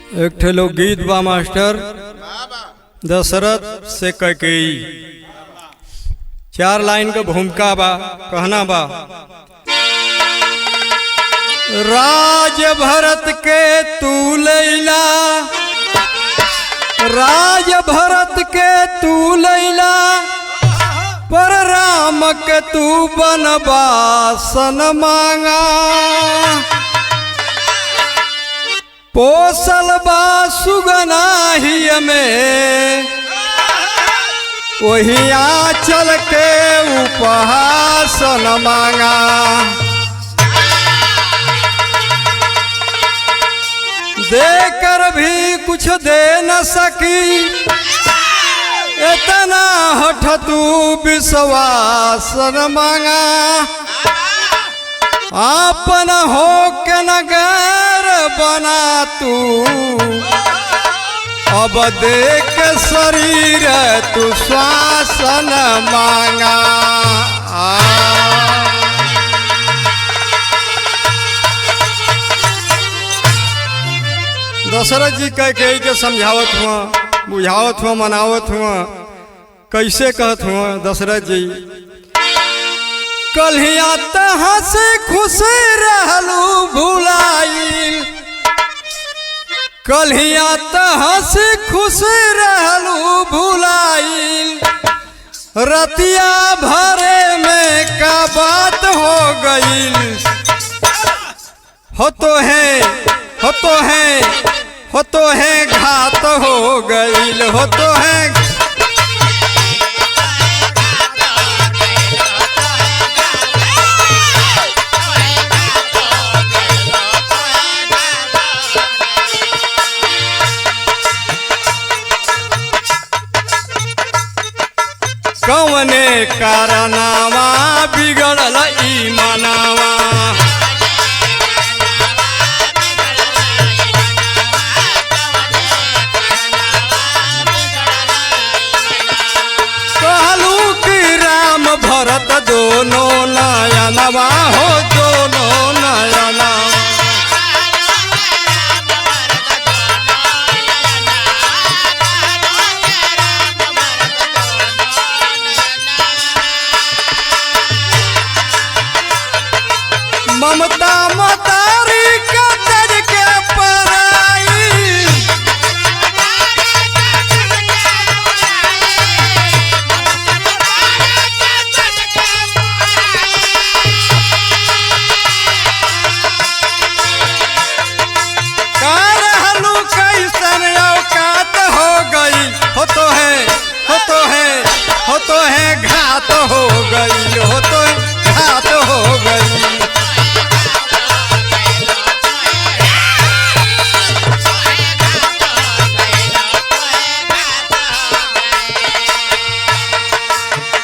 एक ठे लोग गीत बा मास्टर दशरथ से कैकेयी। 4 लाइन का भूमिका बा, कहना बा। राज भरत के तू लैला, राज भरत के तू लैला, पर राम के तू बनवासन मांगा। पोसल बा सुगना ही में, वही आंचल के उपहासन मांगा। देकर भी कुछ दे न सकी, इतना हठ तू विश्वासन मांगा। आपन हो के नगर बना तू, अब देख शरीर तू श्वासन मांगा। दशरथ जी कैकेयी के समझावत हुआ, बुझावत हुआ, मनावत हुआ। कैसे कहत हुआ दशरथ जी? कल्हिया तहाँ से खुश रहलू भुलाइल, कल्हिया तहाँ से खुश रहलू भुलाइल। रतिया भरे में का बात हो गईल। हो तो है, हो तो है, हो तो है घात हो गईल। हो तो है कौने कारनामा बिगड़ल ई मनावा। कहलू कि राम भरत दोनों नयनवा हो, दोनों नयनवा। ममता मतारी का तज के पराई, कारहलू कैसन औकात हो गई। हो तो है, हो तो है, हो तो है घात हो गई। हो तो है घात हो गई।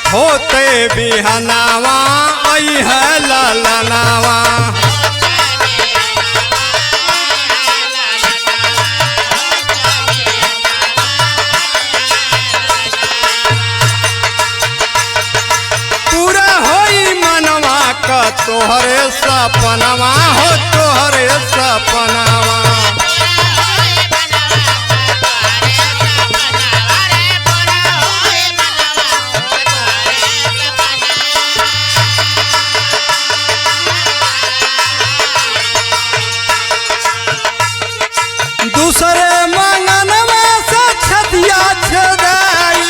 होते बिहनावा आई है ललनावा। पूरा होई मनवा का तोहरे सपनवा। हो तोहरे सपनवा। दूसरे मंगनवा से छतिया छदाई,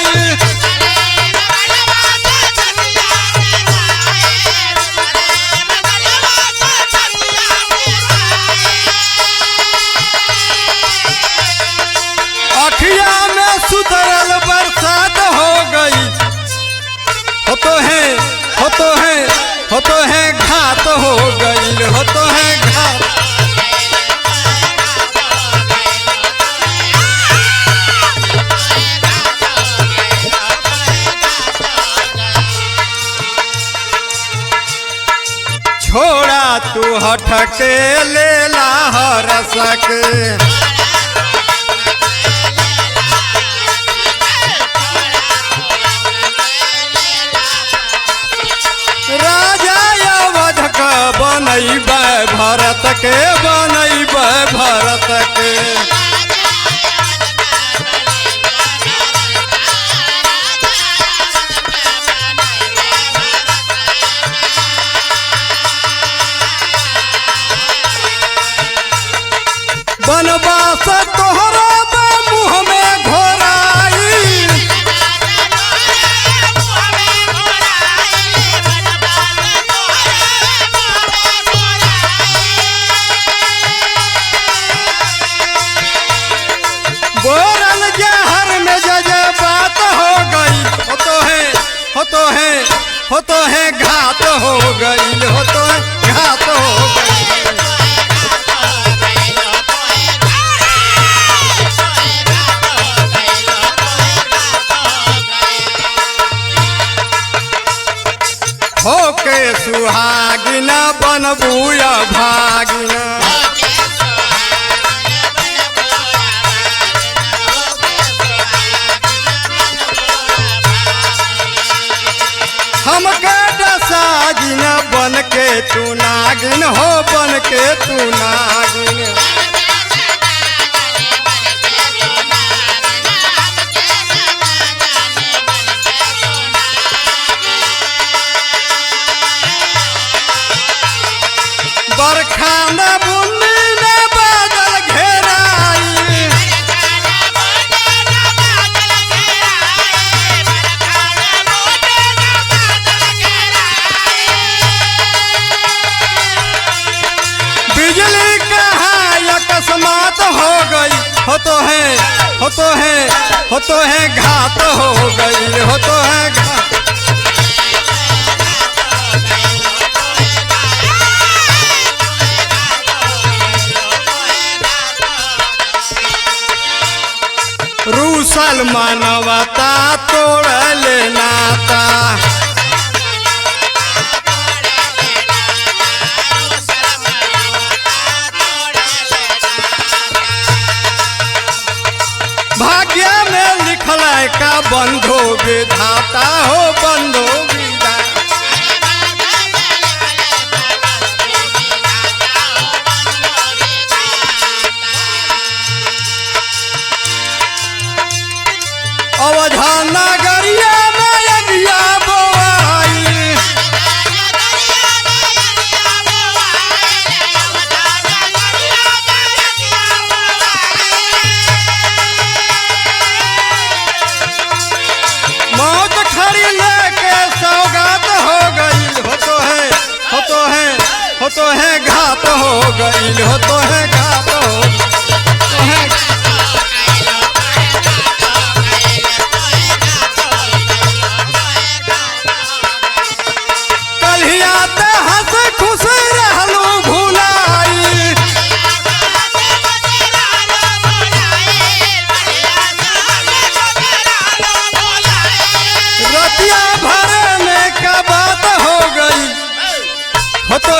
अखिया में सुधरल बरसात हो गई। हो तो है, हो तो है, हो तो है घात हो गई। हो तो है घात। छोड़ा तू हठ के लेला हरस के, राजा अवध का बनैबै भरत के, बनैबै भरत के। बनवास तोहरा बा मुँह में घोराइल। बोरल जहर में जजे बात हो गई, हो तो है घात हो गई, हो तो है घात हो गई। होके सुहागिना बनबूया भागिना, हमके डसागिन बन के तू नागिन हो, बन के तू नागिन। बरखा न बुन्नी न बादल घेराई, बिजली कहाँ अकस्मात हो गई, हो तो है घात हो गई, हो तो है घात। रूसल मानवता तोड़ ले नाता, भाग्य में लिखल का बंधो विधाता हो, बंधो विधाता। अवधा नगरिया में अगिया बोआई, मौत खड़ी लेके सौगात हो गई, हो तो है घात हो गई, हो तो है घात हो है। कलिया ते हंस खुश रहलू भुलाई, रतिया भर में का बात हो गई, हो तो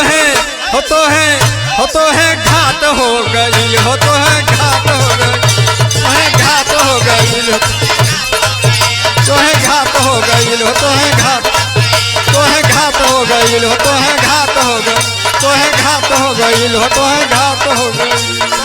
है घात हो गई, हो तो है घात हो गई, है घात हो गई, तो है घात हो गई, हो तो है घात, तो है घात हो गई, हो तो है घात हो गई, तो है घात हो गई, हो तो है घात हो गई।